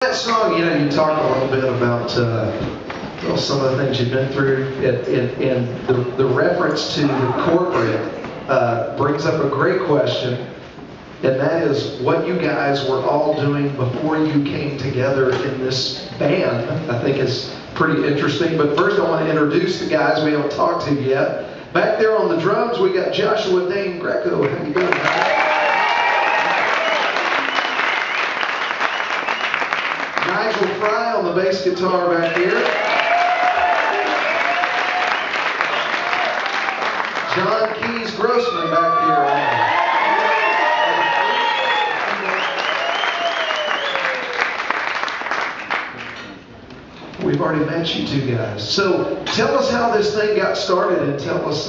That song, you talk a little bit about well, some of the things you've been through, and the reference to the corporate brings up a great question, and that is what you guys were all doing before you came together in this band. I think is pretty interesting, but first I want to introduce the guys we haven't talked to yet. Back there on the drums, we got Joshua Dane Greco. How you doing, man? Nigel Fry on the bass guitar back here. John Keys Grossman back here. We've already met you two guys. So tell us how this thing got started, and tell us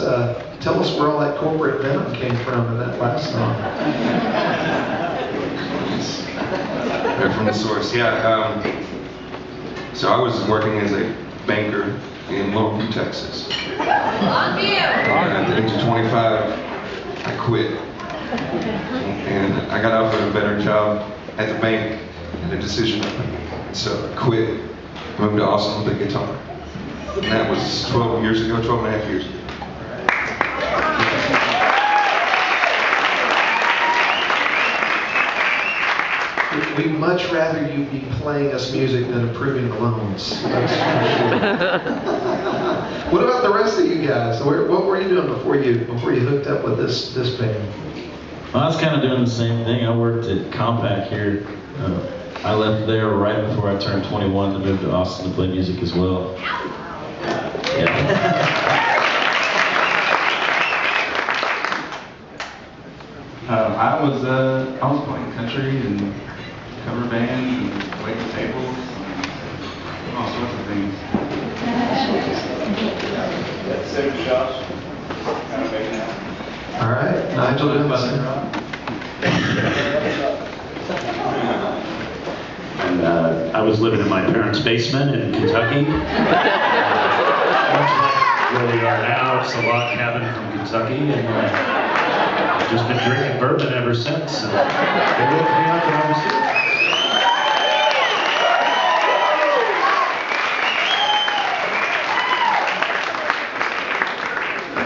where all that corporate venom came from in that last song. Right from the source, yeah. So I was working as a banker in Longview, Texas. Longview! And at the age of 25, I quit. And I got offered a better job at the bank, and a decision. So I quit, moved to Austin with a guitar. And that was 12 years ago, 12 and a half years ago. We'd much rather you be playing us music than approving the loans. That's for sure. What about the rest of you guys? What were you doing before you hooked up with this band? Well, I was kind of doing the same thing. I worked at Compact here. I left there right before I turned 21 to move to Austin to play music as well. Yeah. I was playing country and cover bands and waiting tables and all sorts of things. That's 7 shots. Kind of making out. All right, Nigel doing the same. And I was living in my parents' basement in Kentucky. Much like where we are now, it's a log cabin from Kentucky, and I've just been drinking bourbon ever since. And they woke me up and I was here.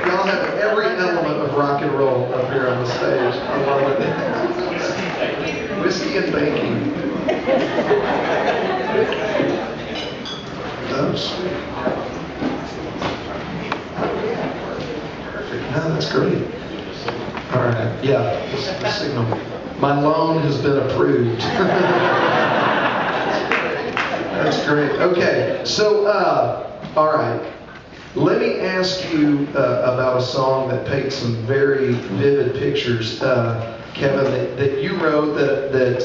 Y'all have every element of rock and roll up here on the stage. I love it. Whiskey and baking. Those. Perfect. No, that's great. All right. Yeah, the signal. My loan has been approved. That's great. Okay. So, all right. Let me ask you about a song that paints some very vivid pictures, Kevin, that you wrote that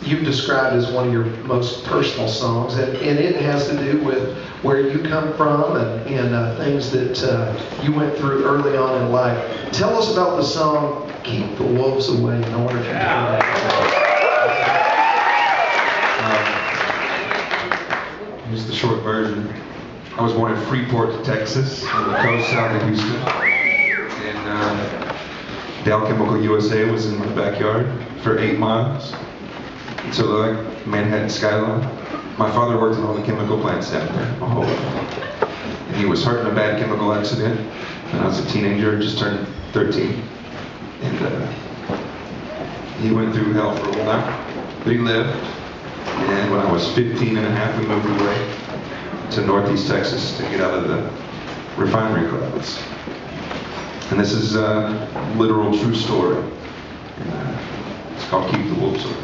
you've described as one of your most personal songs, and it has to do with where you come from and things that you went through early on in life. Tell us about the song "Keep the Wolves Away." I wonder if you can. Here's the short version. I was born in Freeport, Texas, on the coast south of Houston. And Dow Chemical USA was in my backyard for 8 miles. So like Manhattan skyline. My father worked in all the chemical plants down there my whole life. And he was hurt in a bad chemical accident when I was a teenager, just turned 13. And he went through hell for a while, but he lived. And when I was 15 and a half, we moved away to Northeast Texas to get out of the refinery clouds. And this is a literal true story. And, it's called "Keep the Wolves Away."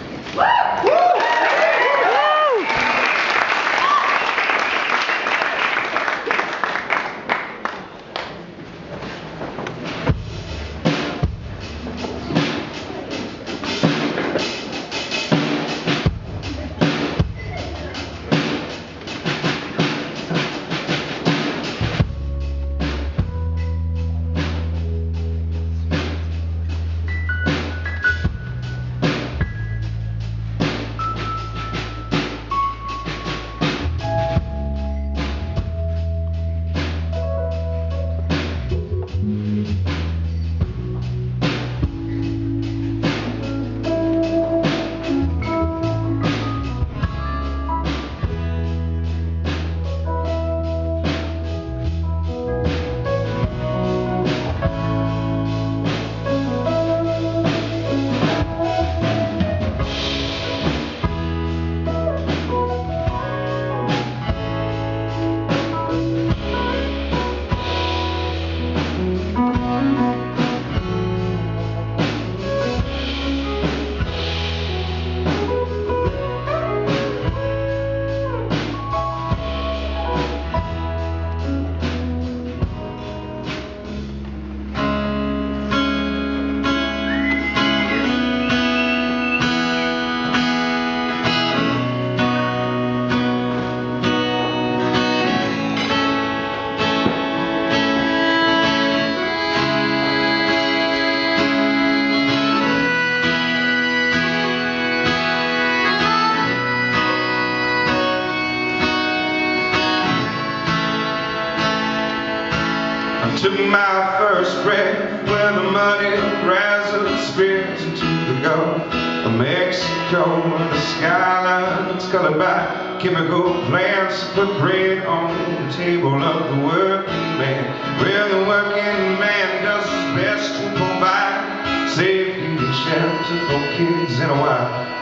my first breath where the muddy grass spreads into the Gulf of Mexico. The skyline's colored by chemical plants put bread on the table of the working man, where the working man does his best to provide safety and shelter for kids and a wife.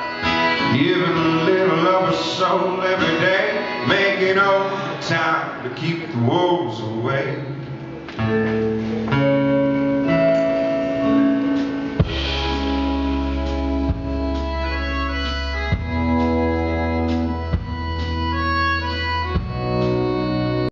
Giving a little of her soul every day, making overtime to keep the wolves away.